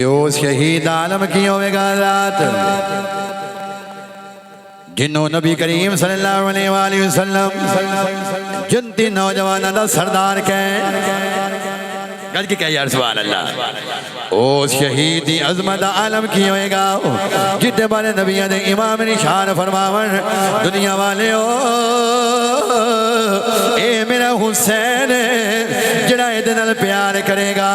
اس شہید عالم کی ہوئے گا ذات جنہوں نبی کریم صلی اللہ علیہ وآلہ وسلم جنتی نوجوانہ دا سردار کہیں گل کی کہہ یار سبحان اللہ اس شہیدی عظمت عالم کی ہوئے گا جتے بارے نبیہ دے امام نشان فرماون دنیا والے اے میرا حسین جڑا ایدے نال پیار کرے گا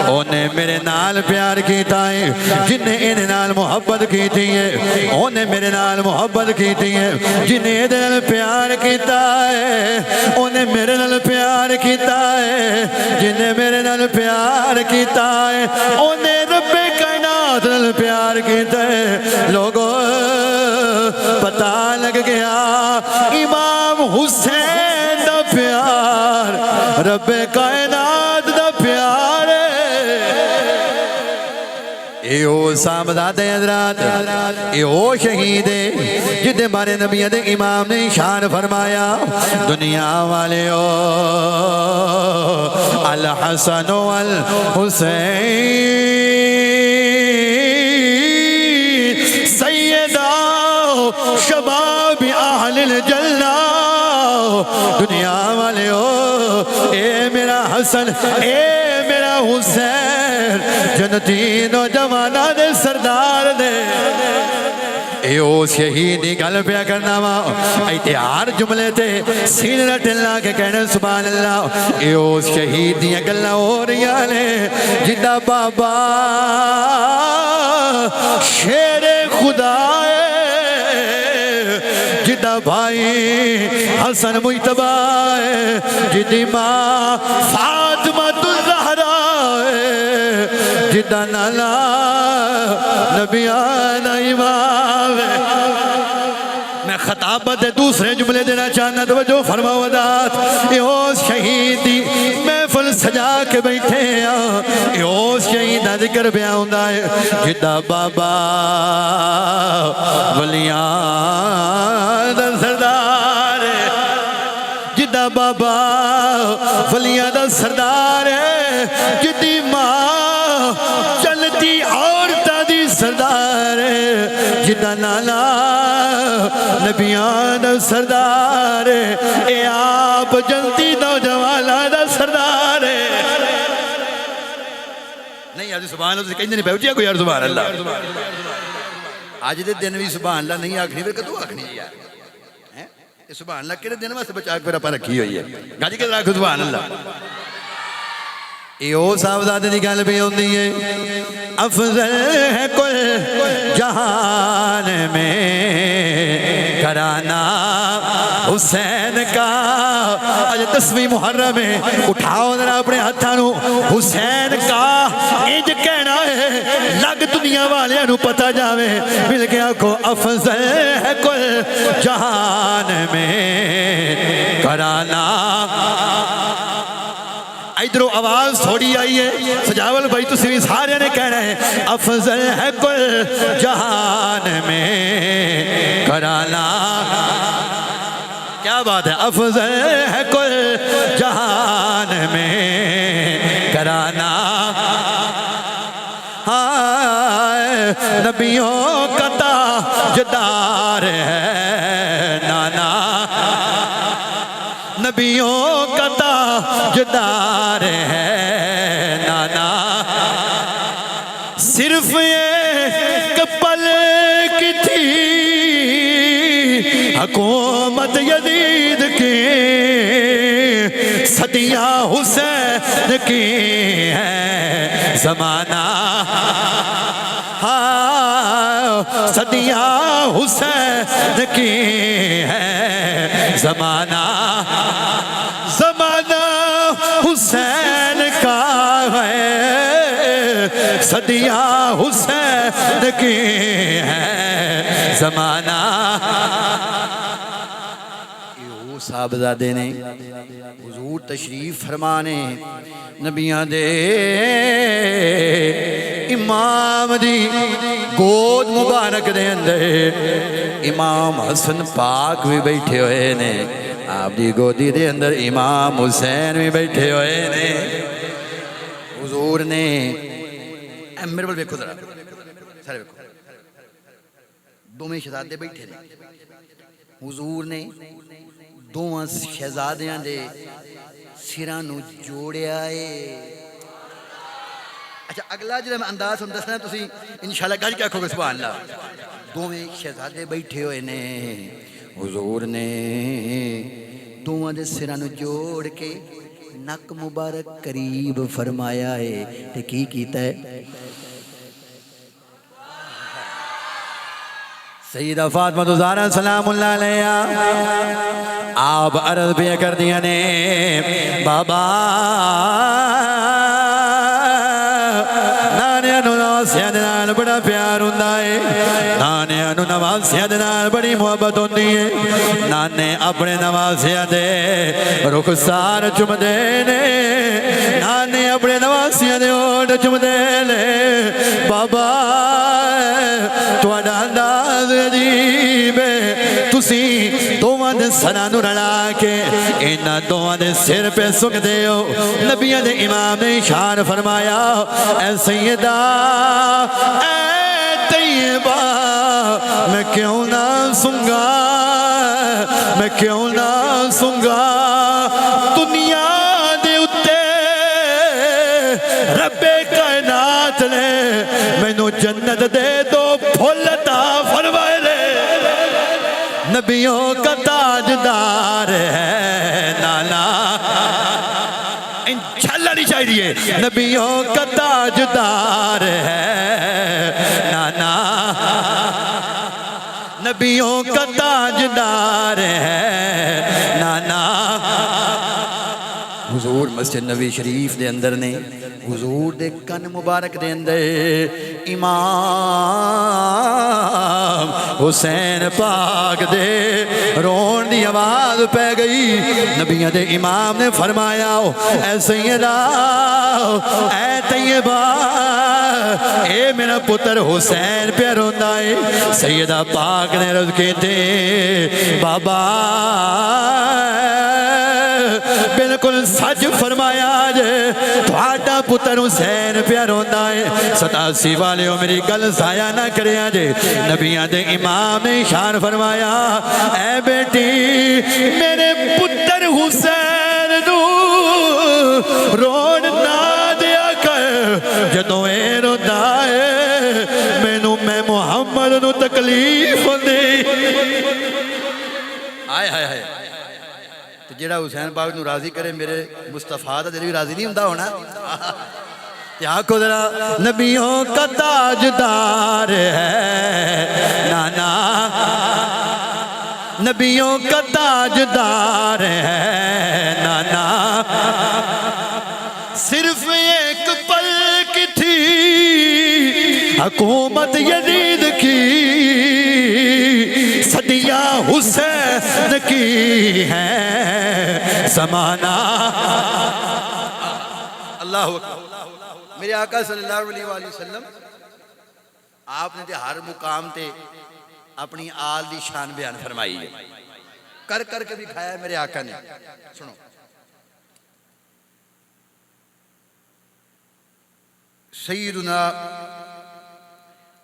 انہیں میرے نال پیار کیتا ہے جنہیں ایدے نال محبت کیتی ہے انہیں میرے نال محبت کیتی ہے جنہیں ایدے نال پیار کیتا ہے انہیں میرے نال پیار کیتا ہے جنہیں میرے نال پیار کیتا ہے انہیں رب کائنات نال پیار کیتا ہے لوگوں پتہ لگ گیا امام حسین دا پیار رب کائنات دا پیار اے او سامداد حضرات اے او شہید جدے بارے نبی دے امام نے شان فرمایا دنیا والے الحسن والحسین سیدہ شباب اہل الجنہ دنیا والے اے میرا حسن اے میرا حسین جنتی نوجوانہ دے سردار دے اے او شہیدی گل پیا کرنا وا اتہار جملے تے سین رٹلا کے کہنے سبحان اللہ اے او شہیدی گلاں ہو رہیاں نے جدا بابا شیر خدا جدا بھائی حسن مجتبہ جدی ماں فاطمہ الزہرا جدا نانا نبیان امام میں خطابت دوسرے جملے دینا چاہنا توجہ فرماؤ ذات یہ شہیدی محفل سجا کے بیٹھے ہیں یہ شہید ذکر بیان ہوندا ہے جدا بابا ولیاں دا سردار جدا بابا ولیاں دا سردار جدی ماں چلتی عورتہ دی سردار جدا نانا نبیان دا سردار اے آپ جلتی نوجوانہ دا سردار نہیں یار سبحان اللہ کہیں نہیں بیوٹیا کوئی یار سبحان اللہ آج دے دن بھی سبحان اللہ نہیں آکھنی پھر کدو آکھنی یار سبحان اللہ کہنے دن واسطے بچا کے پھر اپا رکھی ہوئی ہے گاجی کے راکھو سبحان اللہ ایو صاحبزادے دی گل بھی ہوندی ہے افضل ہے کل جہان میں گھرانہ حسین کا آج 10ویں محرم ہے اٹھاؤ ذرا اپنے ہتھانو حسین کا انج کہنا ہے لگ دنیا والے انو پتہ جاوے مل گیا کو افضل ہے کل جہان میں گھرانہ ادھرو آواز تھوڑی آئی ہے سجاول بھائی تو سوی سارے نے کہنا ہے افضل ہے کل جہان میں گھرانہ کیا بات ہے افضل ہے کل جہان میں گھرانہ نبیوں کا تاجدار ہے نانا نبیوں کا تاجدار ہے نانا صرف ایک پل کی تھی حکومت یزید کی صدیاں حسین کی ہے زمانہ صدیاں حسین کی ہے زمانہ زمانہ حسین کا ہے صدیاں حسین کی ہے زمانہ صاحبزادے نے حضور تشریف فرمانے نبیاں دے امام دی گود مبارک دے اندر امام حسن پاک بھی بیٹھے ہوئے نے آپ دی گودی دے اندر امام حسین بھی بیٹھے ہوئے نے حضور نے میرے کو دیکھو ذرا سارے دیکھو دوویں شہزادے بیٹھے نے حضور نے دوواں شہزادیاں دے سراں نو جوڑیا ہے اچھا اگلا جو میں انداز ہم دسنا تسی انشاءاللہ گج کے آکھو گے سبحان اللہ دوویں شہزادے بیٹھے ہوئے نے حضور نے دوواں دے سراں نو جوڑ کے نک مبارک قریب فرمایا ہے تے کی کیتا ہے سیدہ فاطمہ زہرا سلام اللہ علیہا آپ عرض بھی کر دیا نے بابا نانے انو نواسیاں دے نال بڑا پیار ہوندا ہے نانے انو نواسیاں دے نال بڑی محبت ہوندی ہے نانے اپنے نواسیاں دے رخسار چومدے نے نانے اپنے نواسیاں دے ہوٹھ چومدے نے بابا تہاڈا انداز عجیب ہے تسی دوواں دے سراں نو رلا کے انہاں دوواں دے سر پہ سکدے ہو نبیاں دے امام نے اشار فرمایا اے سیدہ اے طیبہ میں کیوں نہ سنگا میں کیوں نہ سنگا دنیا دے اتے رب کائنات نے مینوں جنت دے دو پھل عطا فرمائے لے نبیوں کا تاجدار ہے نانا انشاءاللہ نہیں چاہیے نبیوں کا تاجدار ہے نانا نبیوں کا تاجدار ہے نانا حضور مسجد نبی شریف دے اندر نے حضور دے کن مبارک دے اندر امام حسین پاک دے رون دی آواز پہ گئی نبیوں دے امام نے فرمایا اے سیدہ اے طیبہ اے میرا پتر حسین پہ روندا ہے سیدہ پاک نے رض کے تھے بابا بالکل سچ فرمایا جے تھوڑا پتر حسین پہ روندا ہے 87 والیوں میری گل ضائع نہ کریا جے نبیاں دے امام نے اشار فرمایا اے بیٹی میرے پتر حسین نو رون نہ دیا کر جدوں اے روندا ہے مینوں میں محمد نو تکلیف ہوندی آئے ہائے ہائے جیڑا حسین پاک نو راضی کرے میرے مصطفیٰ دا دل بھی راضی نہیں ہوندا ہونا آنکھو ذرا نبیوں کا تاجدار ہے نانا نبیوں کا تاجدار ہے نانا صرف ایک پل کی تھی حکومت یزید کی صدیاں حسین کی ہے زمانہ اللہ اکبر میرے آقا صلی اللہ علیہ وآلہ وسلم آپ نے ہر مقام تے اپنی آل دی شان بیان فرمائی ہے کر کر کے دکھایا ہے میرے آقا نے سنو سیدنا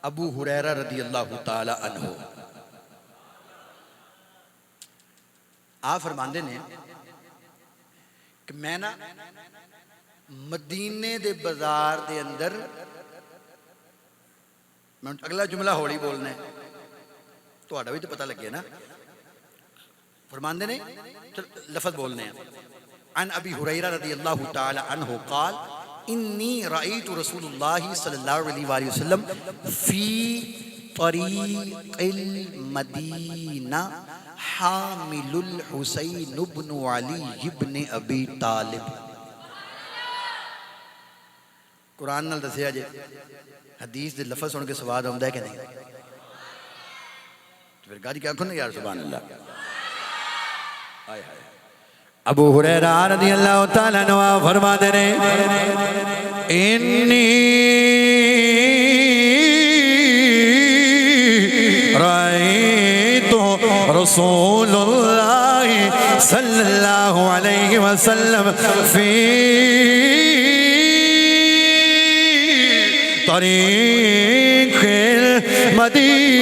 ابو ہریرہ رضی اللہ تعالی عنہ آپ فرماندے نے کہ میں نا مدینے دے بازار دے اندر میں اگلا جملہ ہولی بولنا ہے تو آڈا بھی تو پتہ لگ گیا نا فرماندے نے لفظ بولنے ہیں عن ابی ہریرہ رضی اللہ تعالی عنہ قال انی رأیت رسول اللہ صلی اللہ علیہ وآلہ وسلم فی طریق المدینہ حامل الحسین بن علی بن ابی طالب قرآن نال دسیا جے حدیث دے لفظ سن کے سواد آمدہ ہے کہ نہیں تو پھر گاڑی کیا کھنے یار سبحان اللہ آئے آئے ابو ہریرہ رضی اللہ تعالیٰ عنہ فرما دے رہے انی رأیت رسول اللہ صلی اللہ علیہ وسلم فی طریق المدینہ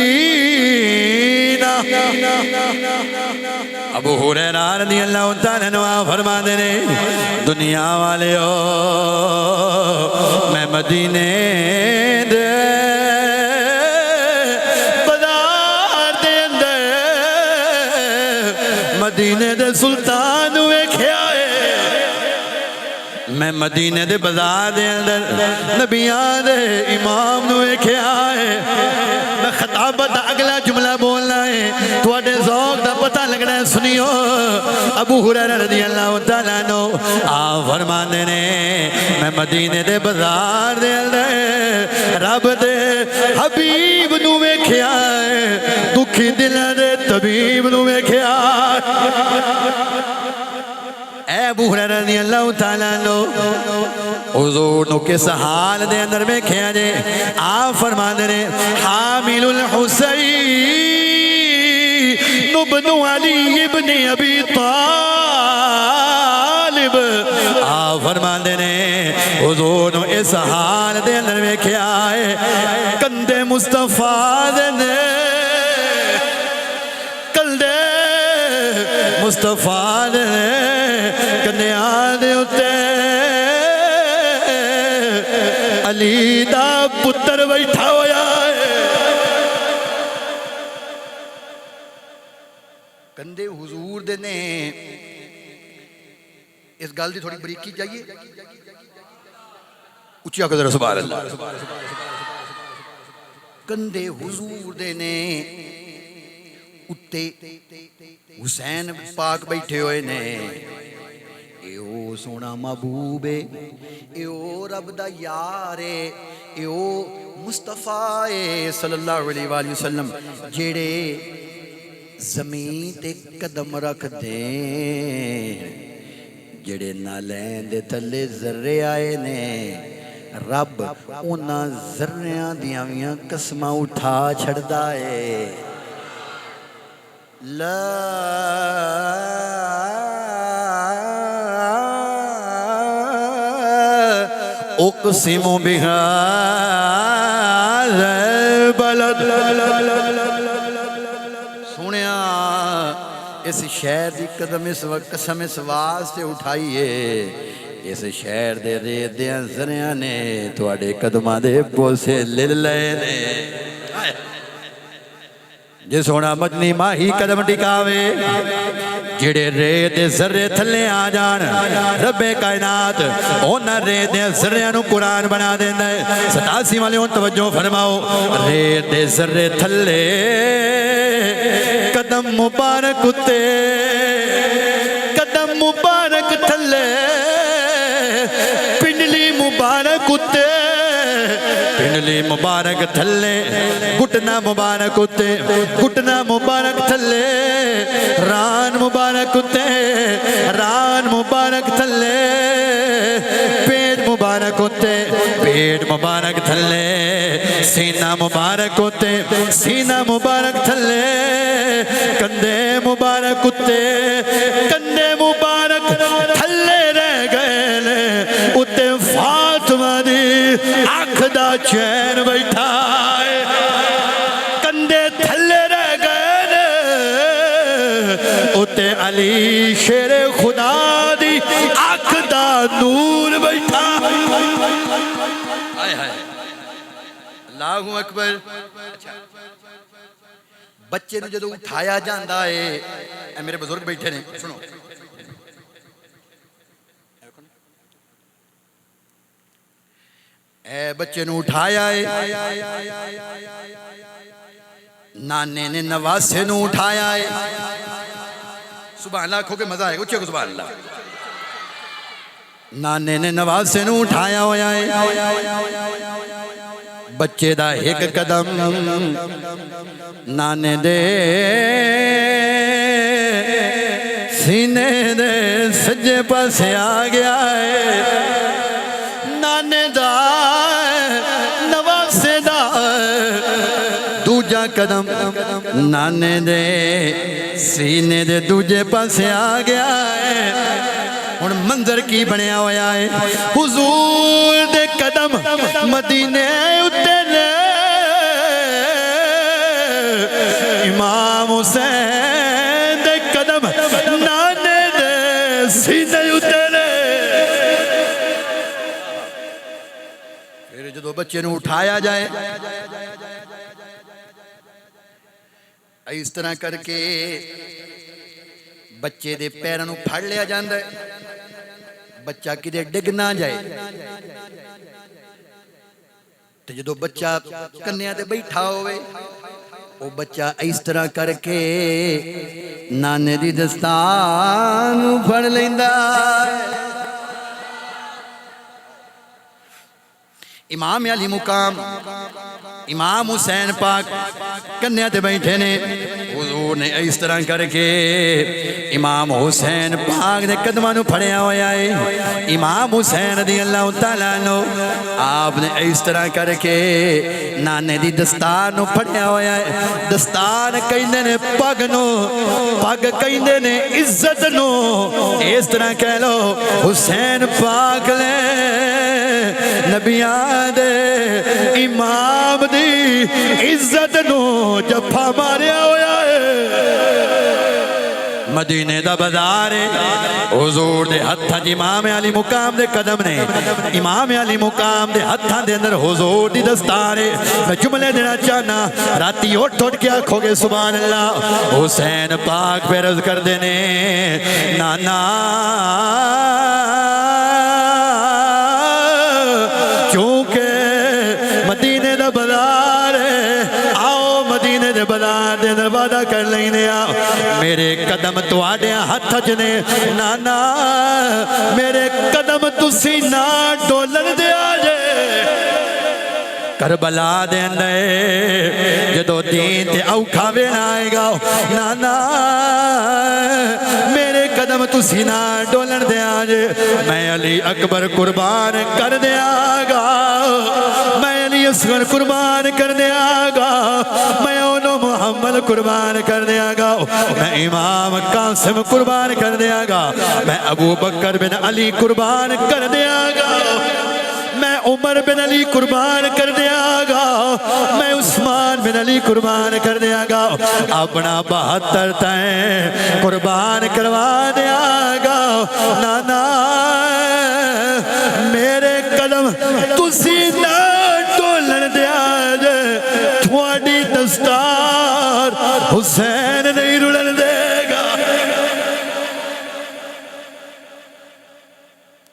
ابو ہریرہ رضی اللہ تعالیٰ عنہ فرماتے ہیں دنیا والے میں مدینے دے بازار دے اندر مدینے دے سلطان ویکھیا میں مدینے دے بازار دے اندر نبیان دے امام نو ویکھیا ہے میں خطابت دا اگلا جملہ بولنا ہے تواڈے ذوق دا پتہ لگنا ہے سنیو ابو ہریرہ رضی اللہ تعالیٰ عنہ آپ فرماندے نے میں مدینے دے بازار دے اندر رب دے حبیب نو ویکھیا ہے دکھی دلاں دے طبیب نو ویکھیا اے ابو ہریرہ رضی اللہ تعالیٰ عنہ حضور نو کس حال دے اندر میں کھیا جے آپ فرماندے نے حامل الحسین ابن علی ابن ابی طالب آپ فرماندے نے حضور نو اس حال دے اندر میں کھیا ہے کندے مصطفیٰ دے نے کندے مصطفیٰ دے کنیاں دے اتے علی دا پتر بیٹھا ہویا ہے کندے حضور دے نے اس گل دی تھوڑی بریکی چاہیے اچھی آکے ذرا سبحان اللہ کندے حضور دے نے اتے حسین پاک بیٹھے ہوئے نے ایو سونا محبوب ہے ایو رب دا یار ہے ایو مصطفیٰ ہے صلی اللہ علیہ وآلہ وسلم جیڑے زمین تے قدم رکھ دیں جڑے نالین دے تھلے ذرے آئے نے رب انہاں ذریاں دیاں ویاں قسماں اٹھا چھڑدا ہے لا اقسم بهذا البلد سنیا اس شہر دی قدم اس وقت قسم اس واسطے اٹھائی ہے اس شہر دے ریت دیاں ذریاں نے تواڈے قدماں دے بوسے لے لے نے جے سونا مدنی ماہی قدم ٹکاوے جڑے ریت دے ذرے تھلے آ جان رب کائنات اونا ریت دے ذریاں نو قرآن بنا دیندا ہے 87 والے ہون توجہ فرماؤ ریت دے ذرے تھلے قدم مبارک اتے قدم مبارک تھلے پنڈلی مبارک اتے پنڈلی مبارک تھلے گھٹنا مبارک اتے گھٹنا مبارک تھلے ران مبارک اتے ران مبارک تھلے پیٹ مبارک اتے پیٹ مبارک تھلے سینہ مبارک اتے سینہ مبارک تھلے کندھے مبارک اتے کندھے مبارک تھلے رہ گئے اتے فاطمہ دی آنکھ دا چین بیٹھا ہے کندھے تھلے رہ گئے اتے علی شیر خدا دی آنکھ دا نور بیٹھا اللہ اکبر بچے نو جدو اٹھایا جاندا ہے اے میرے بزرگ بیٹھے نے سنو اے بچے نو اٹھایا ہے نانے نے نواسے نو اٹھایا ہے سبحان اللہ کھو کے مزہ آئے گا اچھے کو سبحان اللہ نانے نے نواسے نو اٹھایا ہویا ہے بچے دا ایک قدم نانے دے سینے دے سجے پاسے آ گیا ہے نانے دا نواسے دا دوجا قدم نانے دے سینے دے دوجے پاسے آ گیا ہے اور منظر کی بنیا ہویا ہے حضور دے قدم مدینے اتے نے امام حسین دے قدم نانے دے سینے اتے نے پھر جدو بچے نو اٹھایا جائے اس طرح کر کے بچے دے پیروں نو پھڑ لیا جاندہ ہے بچہ کدے ڈگ نہ جائے تو جدو بچہ کنیا تے بیٹھا ہوئے وہ بچہ اس طرح کر کے نانے دی دستان پھڑ لیندہ امام علی مقام امام حسین پاک کنیا تے بیٹھے نے حضور نے اس طرح کر کے امام حسین پاک نے قدمانو پھڑیا ہویا ہے امام حسین رضی اللہ تعالیٰ عنہ آپ نے اس طرح کر کے نانے دی دستان پھڑیا ہویا ہے دستان کہندے نے پگ نو پگ کہندے نے عزت نو اس طرح کہہ لو حسین پاک لے نبیان دے امام دی عزت نو جفا ماریا ہویا ہے مدینے دا بازار حضور دے ہتھاں امام علی مقام دے قدم نے امام علی مقام دے ہتھاں دے اندر حضور دی دستار میں جملے دینا چاہنا راتی اٹھ اٹھ کے آنکھو گے سبحان اللہ حسین پاک پہ عرض کر دینے نانا چونکہ مدینے دا بازار ہے آؤ مدینے دے بازار دے اندر وعدہ کر لینے آؤ میرے قدم تو آڈے ہاتھ جنے نانا میرے قدم تو سینہ ڈولن دے آجے کربلا دے اندر جدو دین تے اوکھا وینا آئے گا نانا میرے قدم تو سینہ ڈولن دے آجے میں علی اکبر قربان کر دے آگا میں علی اصغر قربان کر دے آگا میں اونو محمد قربان کر دے آگا میں امام قاسم قربان کر دے آگا میں ابو بکر بن علی قربان کر دے آگا میں عمر بن علی قربان کر دیا گا میں عثمان بن علی قربان کر دیا گا اپنا 72 تائیں قربان کروا دیا گا نانا میرے قدم تسی نہ ڈولن دیا جے تھوڑی دستار حسین نہیں رلن دے گا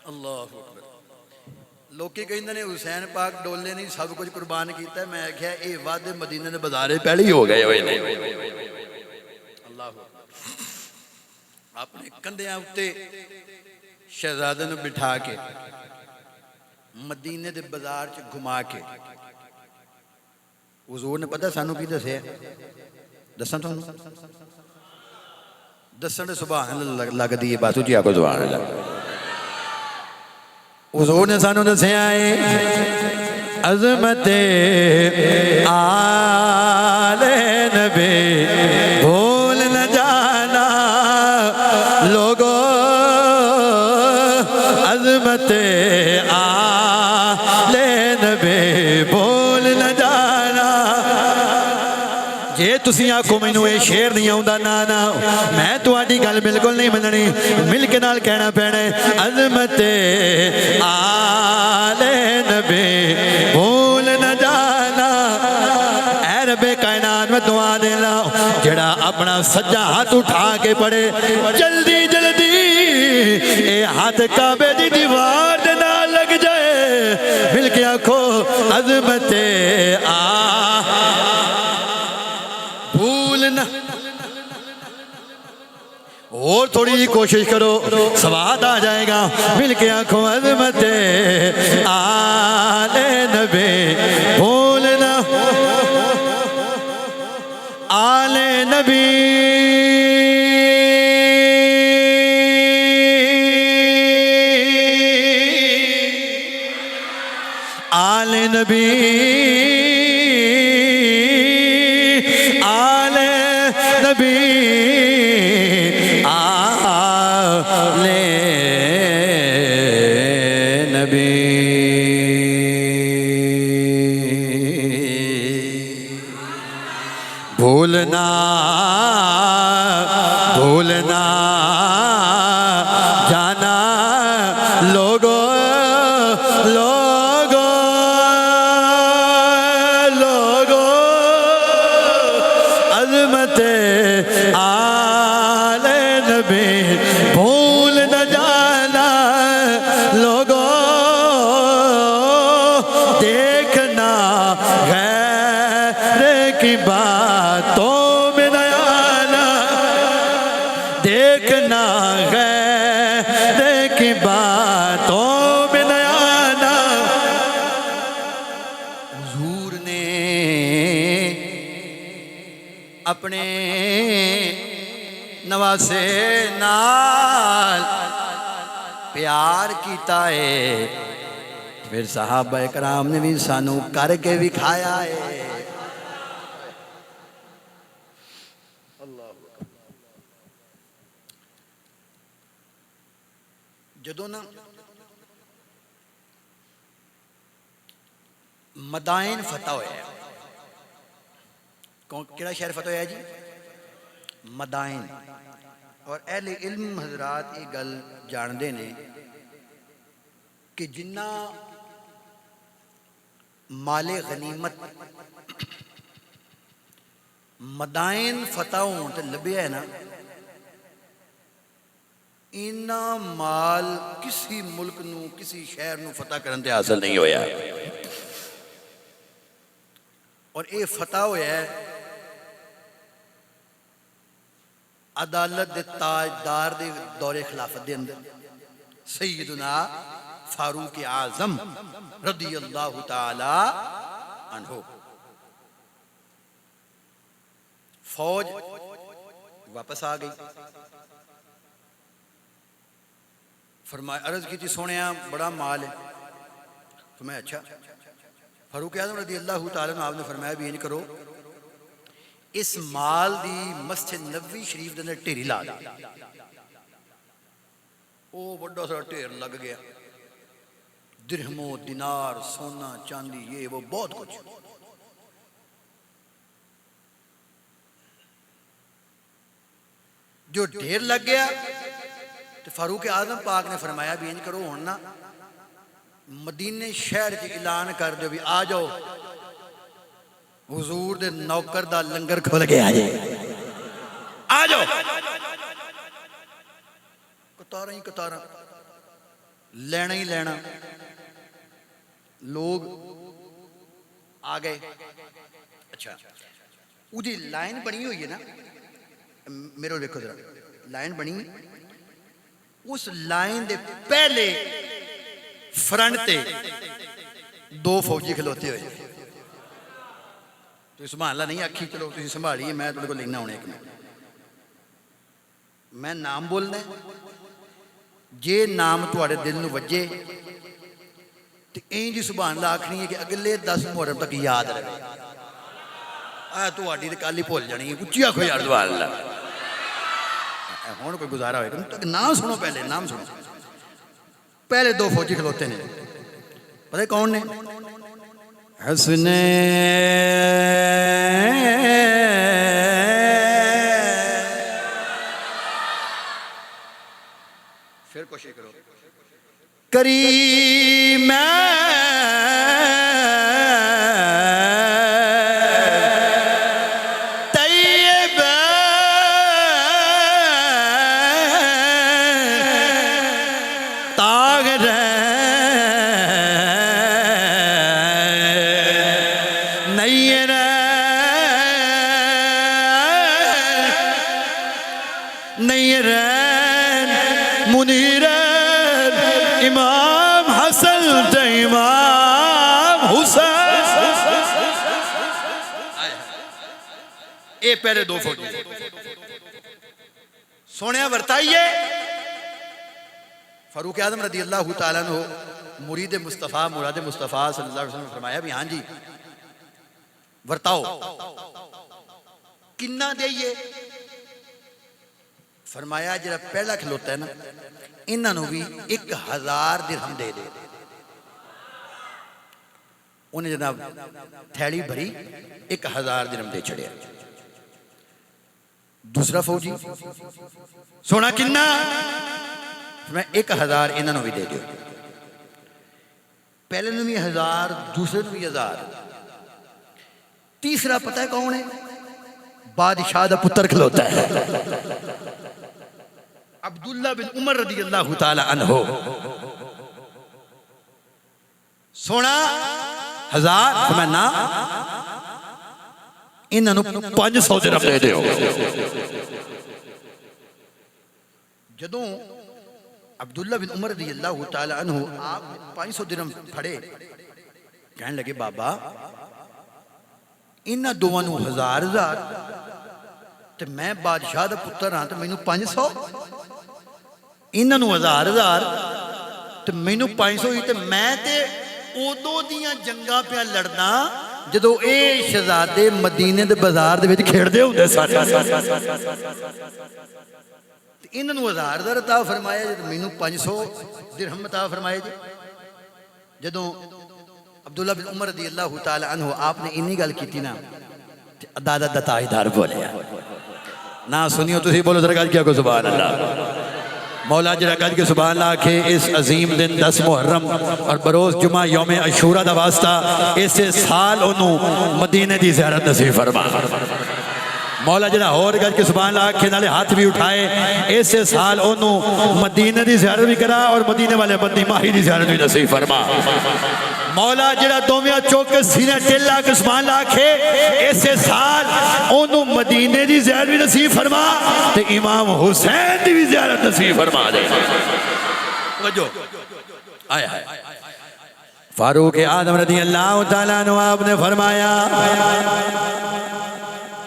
اللہ لوکی کہیں نے حسین پاک ڈولنے نہیں سب کچھ قربان کیتا ہے میں کہا اے وعد مدینہ دے بازارے پہلے ہی ہو گئے ہوئے نہیں اللہ اپنے کندھیاں اُتے شہزادے نے بٹھا کے مدینہ دے بازار چ گھما کے حضور نے پتہ سانو کی دسے دسن تو دسن سبحان اللہ لگ دی بات جی آکو سبحان اللہ حضور نے سانو دسے آئے عظمت آل نبی بھول نہ جانا لوگو عظمت آل نبی بھول نہ جانا جے تسی آنکھو میں نوے شیر نہیں آؤں دا نانا میں تو آٹی گل بالکل نہیں ملنی مل کے نال کہنا پینے عظمت آل نبی بھول نہ جانا اے رب کائنات میں دعا دینا جڑا اپنا سجا ہاتھ اٹھا کے پڑے جلدی جلدی اے ہاتھ کعبے دی دیوار دینا لگ جائے مل کے آنکھو عظمت بھولنا اور تھوڑی جی کوشش کرو سواد آ جائے گا مل کے آنکھوں عظمت آل نبی بھولنا آل نبی آل نبی آل نبی آل نبی بھولنا بھولنا جانا لوگوں لوگوں لوگوں عظمت آل نبی بھول نہ جانا لوگوں دیکھنا غیر کی باتوں میں نہ آنا دیکھنا غیر کی باتوں میں نہ آنا حضور نے اپنے نواسے نال پیار کیتا ہے پھر صحابہ کرام نے بھی سانو کر کے بھی کھایا ہے جدوں نا مدائن فتح ہویا ہے کیڑا شہر فتح ہویا ہے جی مدائن اور اہل علم حضرات یہ گل جاندے نے کہ جنہ مال غنیمت مدائن فتح ہون تے لبیا ہے نا اینا مال کسی ملک نو کسی شہر نو فتح کرن تے حاصل نہیں ہویا اور اے فتح ہویا ہے عدالت دے تاجدار دے دور خلافت دے اندر سیدنا فاروق اعظم رضی اللہ تعالی عنہ فوج واپس آ گئی فرمایا عرض کی تھی سونیا بڑا مال ہے فرمایا اچھا فاروق اعظم رضی اللہ تعالی عنہ آپ نے فرمایا بھی نہیں کرو اس مال دی مسجد نبوی شریف دے اندر ٹھیری لا دی او بڑا سارا ٹھیر لگ گیا درہموں دینار سونا چاندی یہ وہ بہت کچھ جو ڈھیر لگ گیا تو فاروق اعظم پاک نے فرمایا بھی انج کرو ہونا مدینے شہر کے اعلان کر دو بھی آ جاؤ حضور دے نوکر دا لنگر کھول کے آ جائے آ جاؤ کتارا ہی کتارا لینا ہی لینا لوگ آ گئے اچھا وہ دی لائن بنی ہوئی ہے نا میرے دیکھو ذرا لائن بنی اس لائن دے پہلے فرنٹ تے دو فوجی کھلوتے ہوئے تو سنبھالنا نہیں آکھی چلو تسی سنبھالیے میں تھوڑے کو لینا ہونے ایک میں نام بولنا ہے جے نام تھوڑے دل نو وجے تو این جی سبحان اللہ آکھنی ہے کہ اگلے 10 محرم تک یاد رہے تو آڈی دے کالی بھول جانی ہے کچھ آکھو یار سبحان اللہ ہون کوئی گزارا ہوئے نام سنو پہلے نام سنو پہلے دو فوجی کھلوتے ہیں پتہ کون نے حسنین پھر کوشش کرو کریم طیب طاہر نیر نیر منیر امام حسن تے امام حسین اے پہلے دو فوجی سونے ورتائیے فاروق اعظم رضی اللہ تعالیٰ عنہ مرید مصطفیٰ مراد مصطفیٰ صلی اللہ علیہ وسلم نے فرمایا بھی ہاں جی ورتاؤ کنا دئیے فرمایا جرا پہلا کھلوتا ہے نا انہاں نو بھی 1000 درہم دے دے انہیں جناب تھیلی بھری 1000 درہم دے چھڑیا دوسرا فوجی سونا کنا میں 1000 انہوں نے بھی دے دیو پہلے نے بھی 1000 دوسرے نے بھی 1000 تیسرا پتہ ہے کون ہے بادشاہ دا پتر کھلوتا ہے عبداللہ بن عمر رضی اللہ تعالی عنہ سونا 1000 میں نا انہوں 500 درہم دے دیو جدوں عبداللہ بن عمر رضی اللہ تعالی عنہ آپ 500 درہم پھڑے کہنے لگے بابا انہاں دوانوں 1000 تے میں بادشاہ دا پتر ہاں تے مینوں 500 انہاں نوں 1000 تے مینوں 500 ہی تے میں تے اودوں دیاں جنگاں پہ لڑنا جدوں اے شہزادے مدینے دے بازار دے وچ کھیڑدے ہوندے سن انہوں نے 1000 عطا فرمایا جی مینوں 500 درہم عطا فرمایا جی جدوں عبداللہ بن عمر رضی اللہ تعالی عنہ آپ نے انہی گل کیتی نا دادا دا تاجدار بولیا نہ سنیو تسی بولو ذرا گل کیا کو سبحان اللہ مولا جڑا گل کے سبحان اللہ کہ اس عظیم دن 10 محرم اور بروز جمعہ یوم عاشوراء دا واسطہ اس سال انہوں مدینے دی زیارت نصیب فرما مولا جڑا اور گل کے سبحان اللہ آنکھیں نالے ہاتھ بھی اٹھائے اس سال انہوں مدینہ دی زیارت بھی کرا اور مدینے والے بندی ماہی دی زیارت بھی نصیب فرما مولا جڑا دومیاں چوک سینے ٹیلا کے سبحان اللہ آنکھیں اس سال انہوں مدینے دی زیارت بھی نصیب فرما تے امام حسین دی بھی زیارت نصیب فرما دے وجہ آیا فاروق آدم رضی اللہ تعالیٰ عنہ آپ نے فرمایا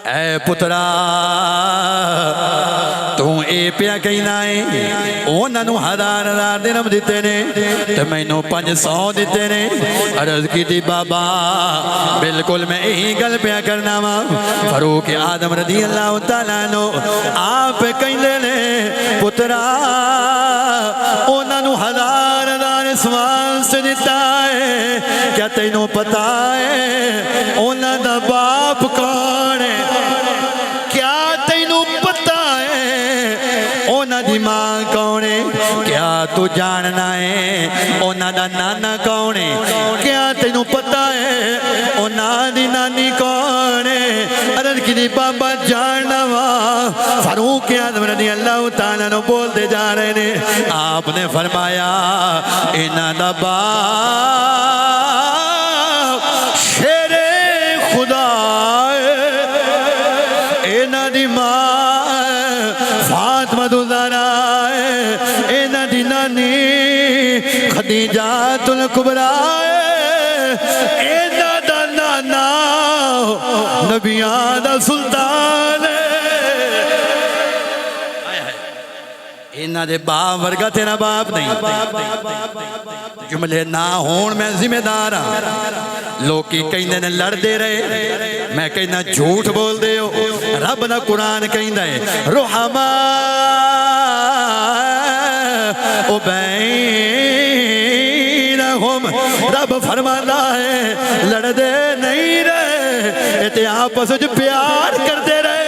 اے پترا تو اے پیا کہنا ہے انہوں نے 1000 درہم دیتے نے تو میں نے 500 دیتے نے عرض کی تھی بابا بالکل میں یہی گل پیا کرنا وا فاروق آدم رضی اللہ تعالیٰ عنہ آپ کہنے نے پترا انہوں نے 1000 سوال سے دیتا ہے کیا تینوں پتا ہے انہوں دا باپ کون ہے کیا تینوں پتا ہے انہوں دی ماں کون ہے کیا تو جاننا ہے انہوں دا نانا کون ہے کیا تینوں پتا ہے انہوں دی نانی کون ہے عرض کی دی بابا جاننا وا فاروق اعظم رضی اللہ تعالیٰ نے بول دے جا رہے نے آپ نے فرمایا انہوں دا باپ شیر خدا اینا دی ماں فاطمہ زہرا اینا دی نانی خدیجہ الکبریٰ اینا دا نانا نبیان دا سلطان اینا دے باپ ورگا تیرا باپ نہیں جملے نہ ہون میں ذمہ دار ہاں لوکی کہنے نے لڑ دے رہے میں کہنا جھوٹ بول دے ہو رب دا قرآن کہنا ہے رحماء بینہم رب فرمانا ہے لڑ دے نہیں رہے اتے آپس جو پیار کر دے رہے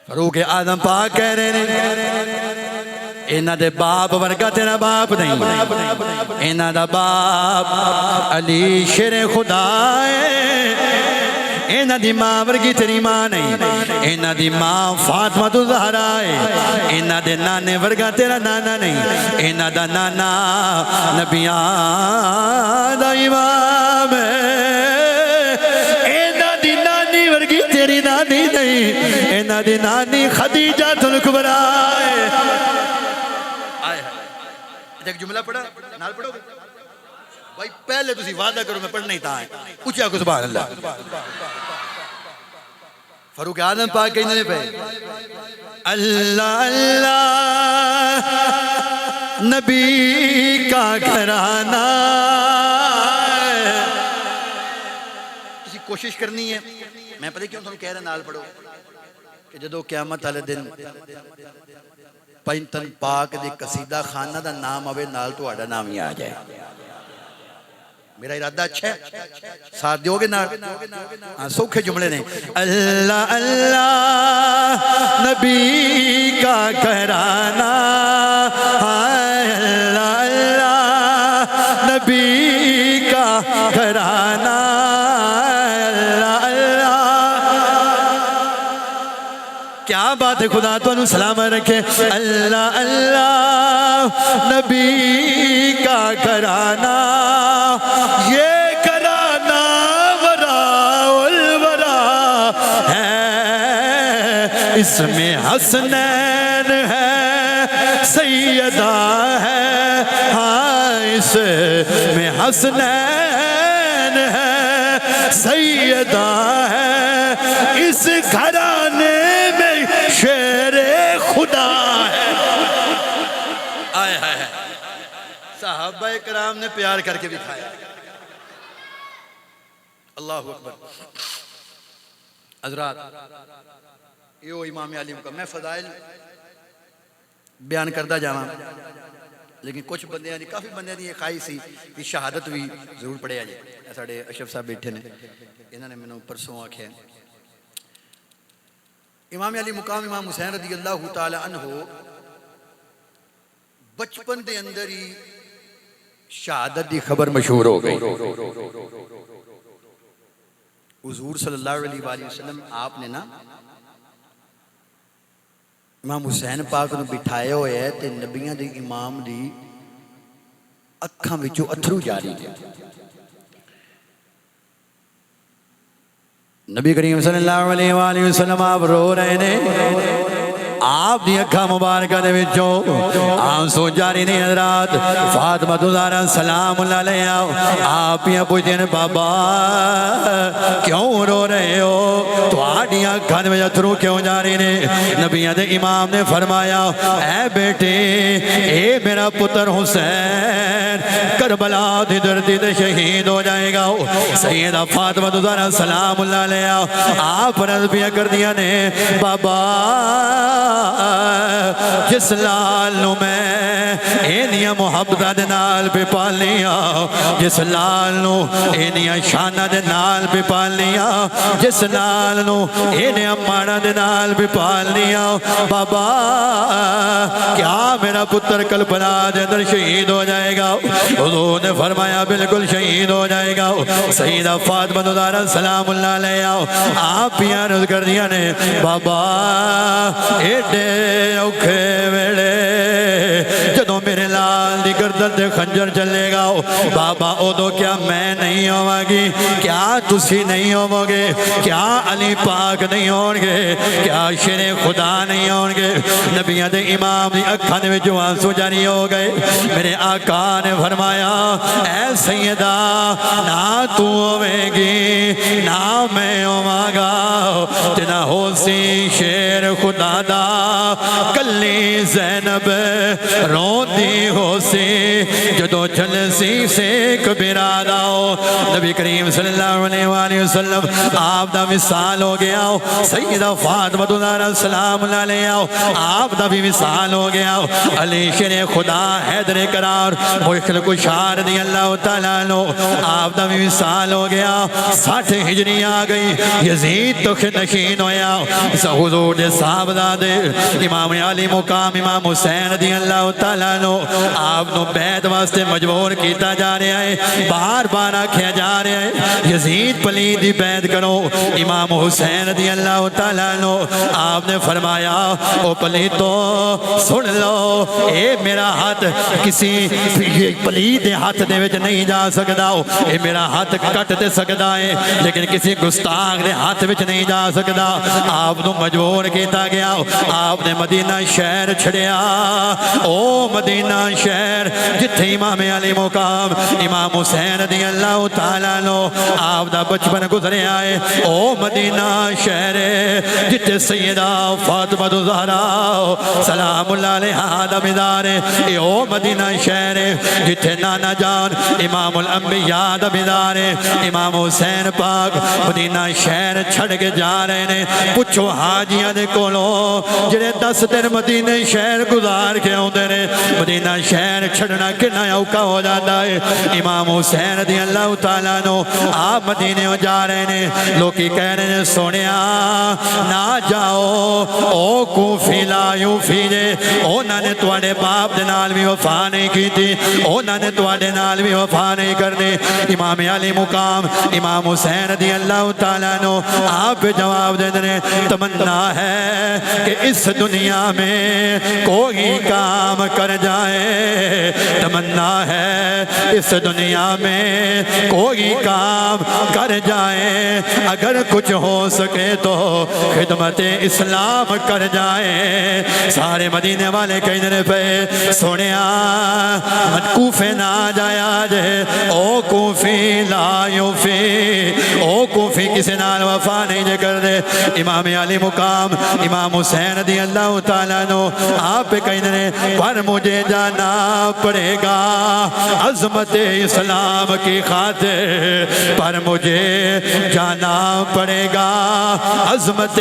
فاروق آدم پاک کہہ رہے ہیں اینا دے باپ ورگا تیرا باپ نہیں اینا دا باپ علی شیر خدا ہے اینا دی ماں ورگی تیری ماں نہیں اینا دی ماں فاطمہ زہرا ہے اینا دے نانے ورگا تیرا نانا نہیں اینا دا نانا نبیان دا امام ہے اینا دی نانی ورگی تیری نانی نہیں اینا دی نانی خدیجہ الکبریٰ ہے ایک جملہ پڑھا نال پڑھو گے بھائی پہلے تسی وعدہ کرو میں پڑھنا ہی تھا ہے اچھا کو سبحان اللہ فاروق آدم پاک کہنے پہ اللہ اللہ نبی کا گھرانہ کسی کوشش کرنی ہے میں پتہ کیوں تم کہہ رہے نال پڑھو کہ جدو قیامت والے دن پینتن پاک دے قصیدہ خانہ دا نام آوے نال تو آڑا نام ہی آ جائے میرا ارادہ اچھا ہے ساتھ دیو گے نا سوکھے جملے نے اللہ اللہ نبی کا گھرانہ اللہ اللہ نبی کا گھرانہ اللہ اللہ کیا بات ہے خدا تو انہوں سلام رکھے اللہ اللہ نبی کا گھرانہ یہ گھرانہ وراء الورا ہے اس میں حسنین ہے سیدہ ہے ہاں اس میں حسنین ہے سیدہ ہے اس گھرانے میں شیر خدا ہے آئے ہے صحابہ کرام نے پیار کر کے دکھایا اللہ اکبر حضرات یہ امام علی کا میں فضائل بیان کردہ جانا لیکن کچھ بندے ہیں کافی بندے دی یہ خواہش سی کہ شہادت بھی ضرور پڑھے آ جائے ساڑھے اشرف صاحب بیٹھے نے انہوں نے میں پرسوں آکھے امام علی مقام امام حسین رضی اللہ تعالی عنہ بچپن دے اندر ہی شہادت دی خبر مشہور ہو گئی حضور صلی اللہ علیہ وآلہ وسلم آپ نے نا امام حسین پاک نے بٹھائے ہوئے ہے تے نبیاں دی امام دی اکھاں وچوں اتھرو جاری تھے نبی کریم صلی اللہ علیہ وآلہ وسلم آپ رو رہے نے آپ دی اکھا مبارکہ دے وچوں آنسو جاری نہیں حضرات فاطمہ زہرا سلام اللہ علیہ آپ یہ پوچھتے ہیں بابا کیوں رو رہے ہو تو آڈی اکھا دے وچوں اتھرو کیوں جاری نے نبی دے امام نے فرمایا اے بیٹے اے میرا پتر حسین کربلا دی دردی دے شہید ہو جائے گا سیدہ فاطمہ زہرا سلام اللہ علیہ آپ رض بھی کر دیا نے بابا جس لال نو میں اینیاں محبتہ دے نال پہ پال لیا جس لال نو اینیاں شانہ دے نال پہ پال لیا جس لال نو اینیاں مانا دے نال پہ پال لیا بابا کیا میرا پتر کلپنا دے اندر شہید ہو جائے گا حضور نے فرمایا بالکل شہید ہو جائے گا سیدہ فاطمہ زہرا سلام اللہ علیہ آپ بھی عرض کر دیا نے بابا ایڈے اوکھے ویڑے جدوں میرے لال دی گردن دے خنجر چلے گا بابا ادو کیا میں نہیں ہوا گی کیا تسی نہیں ہو گے کیا علی پاک نہیں ہون گے کیا شیر خدا نہیں ہون گے نبیوں دے امام دی اکھاں دے وچوں آنسو جاری ہو گئے میرے آقا نے فرمایا اے سیدہ نہ تو ہوے گی نہ میں ہوواں گا جنا ہو سی شیر خدا دا کلی زینب روندی ہو سی جدو چل سی سیک برادہ ہو نبی کریم صلی اللہ علیہ وآلہ وسلم آپ دا مثال ہو گیا ہو سیدہ فاطمہ زہرا سلام علیہ آپ دا بھی مثال ہو گیا ہو علی شیر خدا حیدر قرار مشکل کشار دی اللہ تعالیٰ عنہ آپ دا بھی مثال ہو گیا 60 ہجری آ گئی یزید تو نشین ہویا حضور دے صحابہ امام علی مقام امام حسین رضی اللہ تعالیٰ عنہ آپ نو بیعت واسطے مجبور کیتا جا رہا ہے بار بار آکھیا جا رہا ہے یزید پلید دی بیعت کرو امام حسین رضی اللہ تعالیٰ عنہ آپ نے فرمایا او پلید تو سن لو اے میرا ہاتھ کسی پلید ہاتھ دے وچ نہیں جا سکدا اے میرا ہاتھ کٹ دے سکدا ہے لیکن کسی گستاخ دے ہاتھ وچ نہیں جا سکدا آپ نو مجبور کیتا گیا آپ نے مدینہ شہر چھڑیا او مدینہ شہر جتھے امام علی مقام امام حسین رضی اللہ تعالیٰ عنہ آپ دا بچپن گزرے آئے او مدینہ شہر جتھے سیدہ فاطمہ زہرا سلام اللہ علیہ دا مدار ہے او مدینہ شہر جتھے نانا جان امام الانبیاء دا مدار ہے امام حسین پاک مدینہ شہر چھڑ کے جا رہے نے پوچھو حاجیاں دے کولو جڑے 10 دن مدینہ شہر گزار کے آؤندے نے مدینہ شہر چھڑنا کنا اوکھا ہو جاتا جاتا ہے امام حسین رضی اللہ تعالیٰ نو آپ مدینے ہو جا رہے ہیں لوکی کہہ رہے ہیں سونیا نہ جاؤ او کوفی لا یوفی جے اونا نے تواڈے باپ دے نال بھی وفا نہیں کی تھی اونا نے تواڈے نال بھی وفا نہیں کرنے امام علی مقام امام حسین رضی اللہ تعالیٰ نو آپ جواب دے دیں تمنا ہے کہ اس دنیا میں کوئی کام کر جائے تمنا ہے اس دنیا میں کوئی کام کر جائے اگر کچھ ہو سکے تو خدمت اسلام کر جائے سارے مدینے والے کہنے پہ سنیا کوفے نہ جایا جے او کوفی لا یوفی او کوفی کسی نال وفا نہیں جے کر دے امام علی مقام امام حسین رضی اللہ تعالیٰ نو آپ کہنے پر مجھے جانا پڑے گا عظمت اسلام کی خاطر پر مجھے جانا پڑے گا عظمت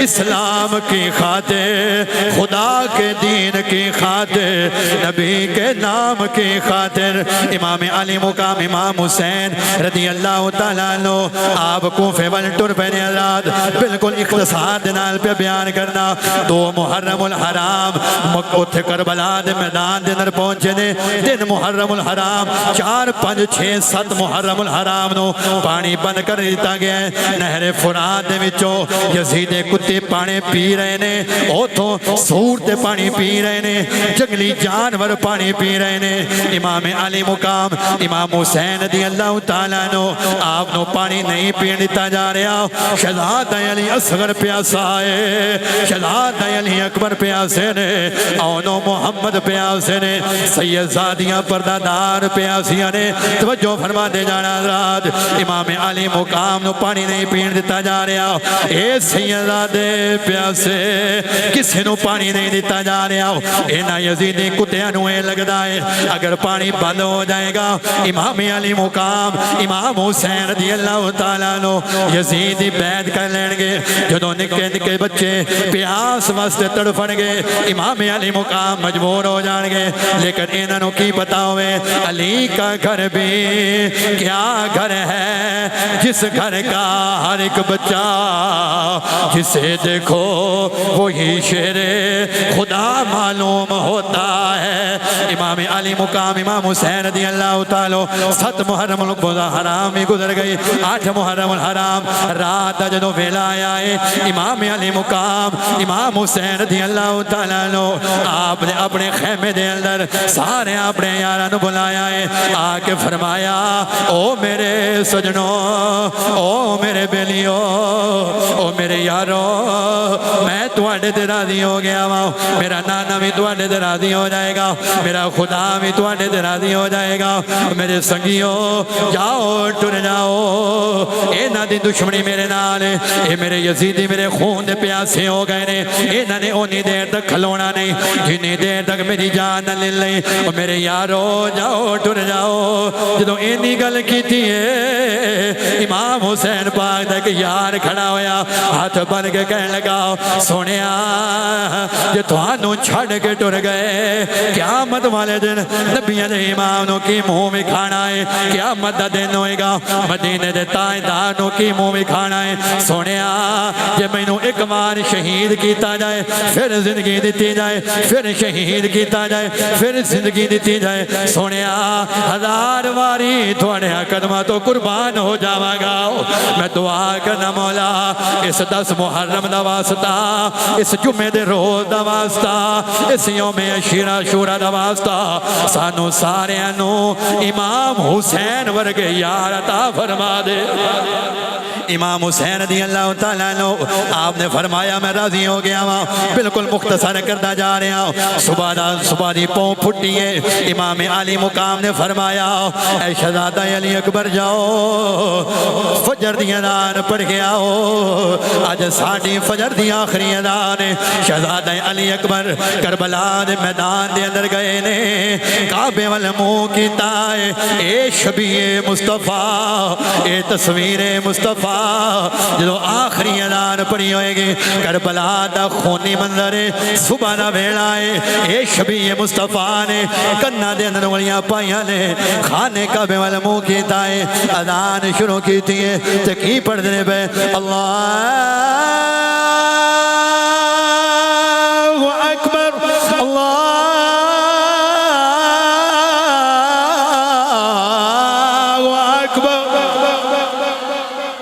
اسلام کی خاطر خدا کے دین کی خاطر نبی کے نام کی خاطر امام علی مقام امام حسین رضی اللہ تعالیٰ عنہ آپ کوفے وال ٹر پہنے حضرات بالکل اختصار دنال پہ بیان کرنا دو محرم الحرام مکہ کربلا دے میدان دے اندر پہنچے نے دن محرم الحرام 4 5 6 7 محرم الحرام نو پانی بند کر دیتا گیا ہے نہر فرات دے وچوں یزید کتے پانی پی رہے نے اوتھوں سور تے پانی پی رہے نے جنگلی جانور پانی پی رہے نے امام علی مقام امام حسین رضی اللہ تعالیٰ نو آپ نو پانی نہیں پین دیتا جا رہا شہزادہ علی اصغر پیاسا ہے شہزادہ علی اکبر پیاسے نے اونو محمد پیاسے نے سیدزادیاں پردادار پیاسیاں نے توجہ فرما دے جانا حضرات امام علی مقام نو پانی نہیں پین دیتا جا رہا اے سیدزادے پیاسے کسی نو پانی نہیں دیتا جا رہا اینا یزیدی کتیاں نو اے لگدا ہے اگر پانی بند ہو جائے گا امام علی مقام امام حسین رضی اللہ تعالیٰ نو یزیدی بیعت کر لیں گے جدو نکے نکے بچے پیاس واسطے تڑفن گے امام علی مقام مجبور ہو جان گے لیکن انہوں کی پتا ہوئے علی کا گھر بھی کیا گھر ہے جس گھر کا ہر ایک بچہ جسے دیکھو وہی شیر خدا معلوم ہوتا ہے امام علی مقام امام حسین رضی اللہ تعالیٰ 7 محرم الحرام ہی گزر گئی 8 محرم الحرام رات جدو ویلا آیا ہے امام علی مقام امام حسین رضی اللہ تعالیٰ آپ نے اپنے خیمے دے اندر سارے اپنے یاران بلایا ہے آکے فرمایا او میرے سجنوں او میرے بیلیوں او میرے یاروں میں تواڈے تے راضی ہو گیا ہوں میرا نانا بھی تواڈے تے راضی ہو جائے گا میرا خدا بھی تواڈے تے راضی ہو جائے گا میرے سنگیوں جاؤ ٹر جاؤ اے نا دی دشمنی میرے نال اے میرے یزیدی میرے خون دے پیاسے ہو گئے نے اے نا نے اونی دیر تک کھلونا نہیں جنی دیر تک میری جان نہ لے لئی میرے یارو جاؤ ٹر جاؤ جدو اینی گل کیتی ہے امام حسین پاک تک یار کھڑا ہویا ہاتھ بن کے کہنے لگا سونیا جے تھانوں چھڑ کے ٹر گئے قیامت والے دن نبیوں دے اماموں کی منہ میں کھانا ہے قیامت دا دن ہوئے گا مدینے دے تاجداروں کی منہ میں کھانا ہے سونیا جے مینوں ایک بار شہید کیتا جائے پھر زندگی دیتی جائے پھر شہید کیتا جائے پھر زندگی دیتی جائے سونیا 1000 واری تھوڑے قدمہ تو قربان ہو جاواں گا میں دعا کرنا مولا اس 10 محرم دا واسطہ اس جمعے دے روز دا واسطہ اس یوم عاشورا دا واسطہ سانو سارے نو امام حسین ورگے یار عطا فرما دے امام حسین رضی اللہ تعالیٰ عنہ آپ نے فرمایا میں راضی ہو گیا ہوں بالکل مختصر کردہ جا رہا ہوں صبح دی پاؤں پھٹی ہے امام علی مقام نے فرمایا اے شہزادہ علی اکبر جاؤ فجر دی اذان پڑھ گیا ہو آج ساڑھی فجر دی آخری اذان شہزادہ علی اکبر کربلا دے میدان دے اندر گئے نے کعبے والمو کی تائے اے شبیہ مصطفیٰ اے تصویر مصطفیٰ جدو آخری اذان پڑھی ہوئے گی کربلا دا خونی منظر ہے صبح دا ویلا ہے اے شبیہ مصطفیٰ نے کنہ دے اندر ولیاں پائیاں نے خانے کعبے والے منہ کیتا ہے اذان شروع کیتی ہے تے کی پڑھ دینے پہ اللہ اکبر اللہ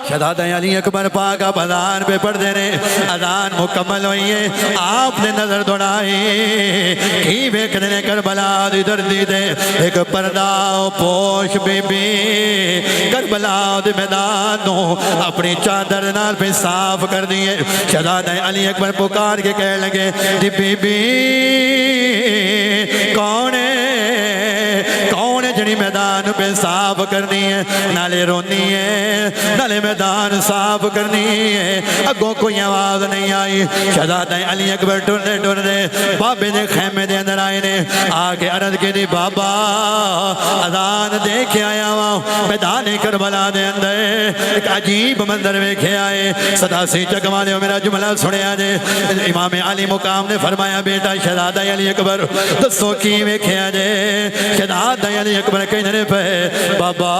شہزادہ علی اکبر پاک آپ اذان پہ پڑھ دے رہے اذان مکمل ہوئی ہے آپ نے نظر دوڑائی کی بیکنے نے کربلا دی دردی دے ایک پردہ پوش بی بی کربلا دی میدانوں اپنی چادر نال پہ صاف کر دیئے شہزادہ علی اکبر پکار کے کہہ لگے دی بی بی کون ہے جڑی میدان پہ صاف کرنی ہے نالے رونی ہے نالے میدان صاف کرنی ہے اگوں کوئی آواز نہیں آئی شہزادہ علی اکبر ٹرنے بابے دے خیمے دے اندر آئے نے آگے عرض کے دی بابا اذان دیکھے آیا ہوا میدان کربلا دے اندر ایک عجیب منظر ویکھے آئے صدا سی چکوانے میرا جملہ سنے آجے امام علی مقام نے فرمایا بیٹا شہزادہ علی اکبر دسو کی ویکھے آجے شہزادہ علی اکبر کہنے پہ بابا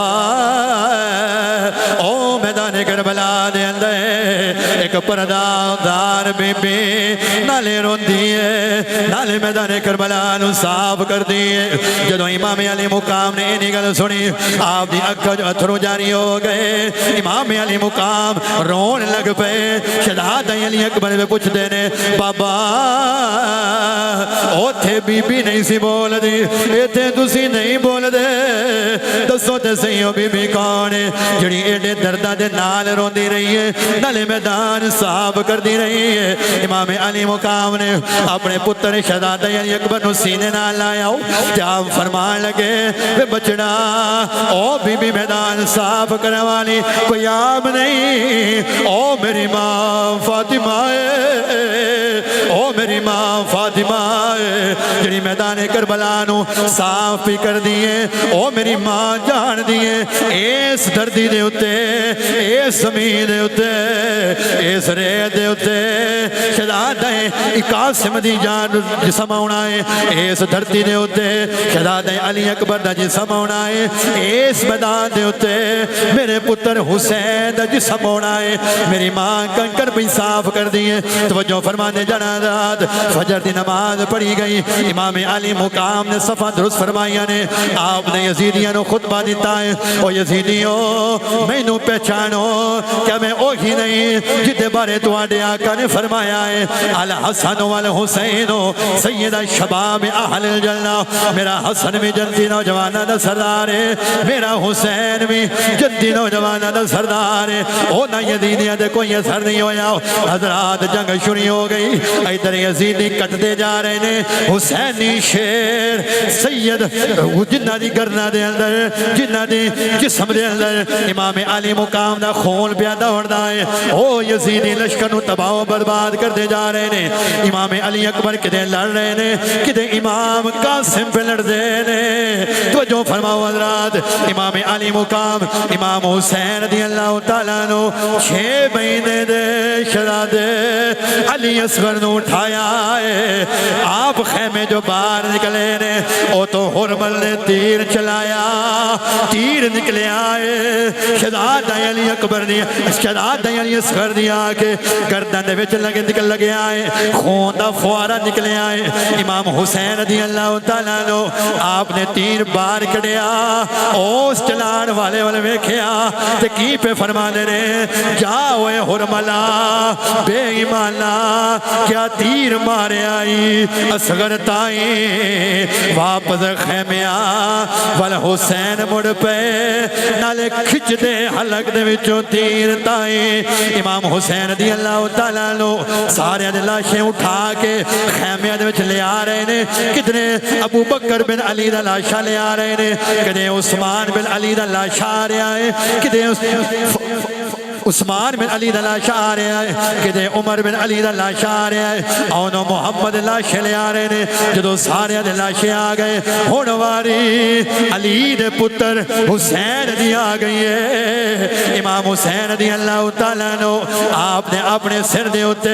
او میدان کربلا دے اندر ایک پردہ دار بی بی نالے رون دیئے نالے میدان کربلا نو صاف کر دیئے جدو امام علی مقام نے انہی گل سنی آپ دی اکھا جو اتھرو جاری ہو گئے امام علی مقام رون لگ پہ شہزادہ علی اکبر پہ پوچھ دینے بابا او تھے بی بی نہیں سی بول دی اے تھے تسی نہیں بول دے دسو تے سہی ہو بی بی کون ہے جڑی ایڈے دردہ دے نال رون دی رہی ہے نالے میدان صاحب کر دی رہی ہے امام علی مقام نے اپنے پتر شہزادہ علی اکبر نو سینے نال لایا ہو جاب فرمان لگے وے بچڑا او بی بی میدان صاحب کرنے والی کوئی عام نہیں او میری ماں فاطمہ ہے او میری ماں فاطمہ ہے جڑی میدان کربلا نو صاف بھی کر دیئے او میری ماں جان دیئے ایس دردی دے اتے ایس زمین دے اتے ایس ریت دے اتے شہزادہ قاسم دی جان جسم آنا ہے ایس دھرتی دے اتے شہزادہ علی اکبر دا جسم آنا ہے ایس میدان دے اتے میرے پتر حسین دا جسم آنا ہے میری ماں کنکر بھی صاف کر دیئے توجہ فرمانے جنازات فجر دی نماز پڑھی گئی امام علی مقام نے صفحہ درست فرمائیا نے آپ نے یزیدیاں نو خطبہ دیتا ہے او یزیدیوں میں نو پہچانو کیا میں اوہی نہیں جتے بارے تو آڈے آقا نے فرمایا ہے الحسن والحسین سیدہ شباب اہل الجنہ میرا حسن بھی جنتی نوجوانہ دا سردار ہے میرا حسین بھی جنتی نوجوانہ دا سردار ہے او نا یزیدیاں دے کوئی اثر نہیں ہویا حضرات جنگ شروع ہو گئی ایدر یزیدی کٹتے جا رہے نے حسینی شیر سید جنہ دی گرنا دے اندر جنہ دی جسم دے اندر امام علی مقام دا خون پیادہ اڑدا ہے او یزیدی لشکر نو تباہ و برباد کرتے جا رہے نے امام علی اکبر کدے لڑ رہے نے کدے امام قاسم پہ لڑ دے نے توجہ فرماؤ حضرات امام علی مقام امام حسین رضی اللہ تعالیٰ نو 6 مہینے دے شہزادے علی اصغر نو اٹھایا ہے آپ خیمے جو باہر نکلے نے او تو حرمل نے تیر چلایا تیر نکلے آئے شہزادہ علی اکبر دیا شہزادہ علی اصغر دیا کہ گردن دے وچ نکل لگے آئے خون دا فوارہ نکلے آئے امام حسین رضی اللہ تعالیٰ نو آپ نے تیر باہر کڑیا اوس چلان والے والے ویکھیا تے کی پہ فرما دے رہے جاؤے حرملہ بے ایمانہ کیا تیر مارے آئی اصغر تائیں واپس خیمیا والحسین مڑ پہ نالے کھچ دے حلق دے وچوں تیر تائیں امام حسین رضی اللہ تعالیٰ نو سارے لاشیں اٹھا کے خیمے دے وچ لے آ رہے نے کتنے ابو بکر بن علی دا لاشا لے آ رہے نے کدے عثمان بن علی دا لاشا آ رہا ہے کدے عثمان بن علی دا لاشا آ رہا ہے کدے عمر بن علی دا لاشا آ رہا ہے اونو محمد لاشے لے آ رہے نے جدو سارے دے لاشے آ گئے ہونواری علی دے پتر حسین دی آ گئی ہے امام امام حسین رضی اللہ تعالیٰ عنہ آپ نے اپنے سر دے ہوتے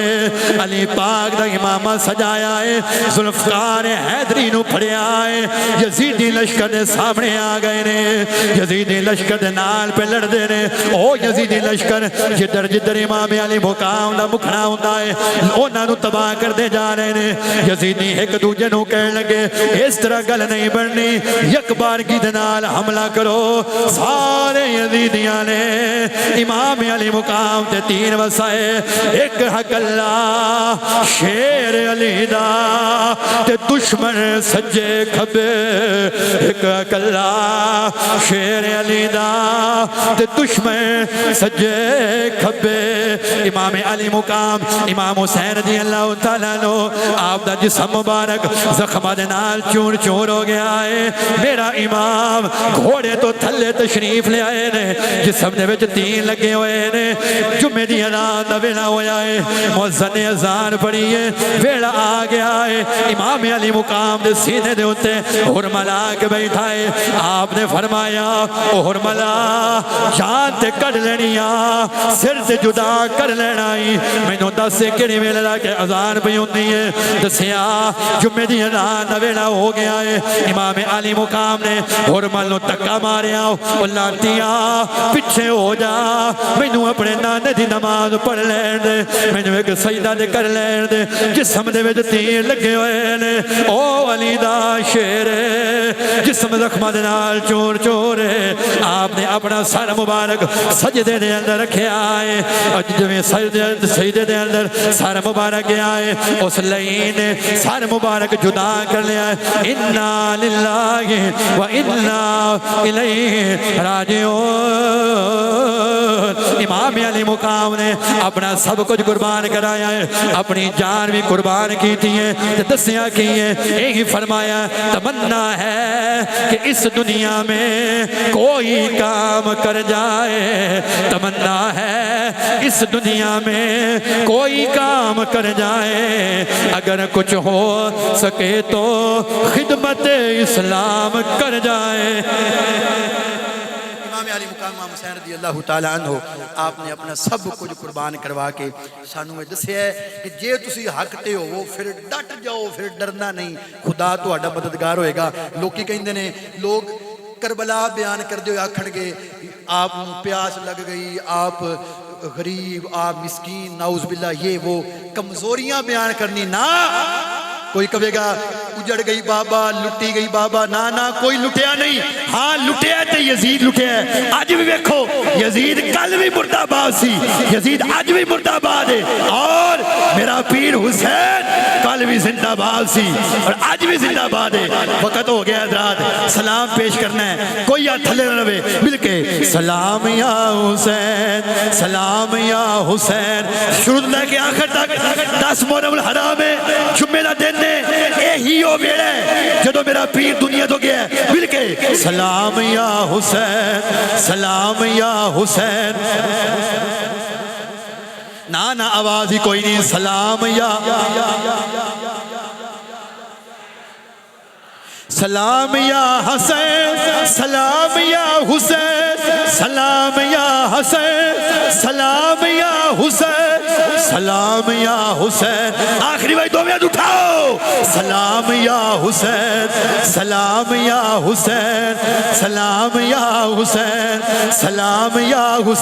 علی پاک دا امامہ سجایا ہے ذوالفقار حیدری نو پھڑیا ہے یزیدی لشکر دے سامنے آ گئے نے یزیدی لشکر دے نال پہ لڑ دے نے او یزیدی لشکر جدر جدر امام علی مقام دا مکھنا ہوتا ہے اونا نو تباہ کر دے جا رہے نے یزیدی ایک دوجہ نو کہنے لگے اس طرح گل نہیں بڑھنی یک بار کی دنال حملہ کرو سارے یزیدیاں نے امام علی مقام تے تین وسائے ایک حق اللہ شیر علی دا تے دشمن سجے کھبے ایک حق اللہ شیر علی دا تے دشمن سجے کھبے امام علی مقام امام حسین رضی اللہ تعالیٰ عنہ آپ دا جسم مبارک زخمہ دے نال چور چور ہو گیا ہے میرا امام گھوڑے تو تھلے تشریف لے آئے نے جسم دے وچ تین لگے ہوئے نے جمعے دی اذان دا ویلا ہویا ہے مؤذن نے اذان پڑھی ہے ویلا آ گیا ہے امام علی مقام دے سینے دے ہوتے حرملا کے بیٹھا ہے آپ نے فرمایا او حرملا جان تے کڑ لینیا سر تے جدا کر لینا ہی میں نو دس سے کڑی ویلے لا کے اذان پہ ہوندی ہے دسیا جمعے دی اذان دا ویلا ہو گیا ہے امام علی مقام نے حرمل نو تکا ماریا او لانتیا پیچھے ہو جا میں نو اپنے نانے دی نماز پڑھ لین دے میں نو ایک سجدہ دے کر لین دے جسم دے وچ تیر لگے ہوئے نے او علی دا شیر جسم زخمہ دے نال چور چور ہے آپ نے اپنا سر مبارک سجدے دے اندر رکھیا ہے اور جویں سجدے دے اندر سر مبارک گیا ہے اس لئی نے سر مبارک جدا کر لیا ہے انا للہ و انا الیہ راجعون امام علی مقام نے اپنا سب کچھ قربان کرایا ہے اپنی جان بھی قربان کی تھی ہے دسیاں کی ہے یہی فرمایا تمنا ہے کہ اس دنیا میں کوئی کام کر جائے تمنا ہے اس دنیا میں کوئی کام کر جائے اگر کچھ ہو سکے تو خدمت اسلام کر جائے امام علی مقام امام حسین رضی اللہ تعالیٰ عنہ آپ نے اپنا سب کچھ قربان کروا کے سانوں دسیا ہے کہ جے تسی حق تے ہو پھر ڈٹ جاؤ پھر ڈرنا نہیں خدا تہاڈا مددگار ہوئے گا لوکی کہندے نے لوگ کربلا بیان کردے ہوئے آکھن گے آپ پیاس لگ گئی آپ غریب آپ مسکین نعوذ باللہ یہ وہ کمزوریاں بیان کرنی نہ کوئی کہے گا اجڑ گئی بابا لٹی گئی بابا نا کوئی لٹیا نہیں ہاں لٹیا تے یزید لٹیا ہے آج بھی دیکھو یزید کل بھی مردہ آباد سی یزید آج بھی مردہ آباد ہے اور میرا پیر حسین کل بھی زندہ آباد سی اور آج بھی زندہ آباد ہے وقت ہو گیا حضرات سلام پیش کرنا ہے کوئی ہاتھ تھلے نہ رہے مل کے سلام یا حسین سلام یا حسین شروع لے کے آخر تک 10 محرم الحرام ہے جمعہ دا دن یہی ہو میرا جدو میرا پیر دنیا تو گیا ہے مل کے سلام یا حسین سلام یا حسین نا آواز ہی کوئی نہیں سلام یا سلام یا حسین سلام یا حسین سلام یا حسین سلام یا حسین سلام یا حسین آخری بھائی دو منٹ اٹھاؤ سلام یا حسین سلام یا حسین سلام یا حسین سلام یا حسین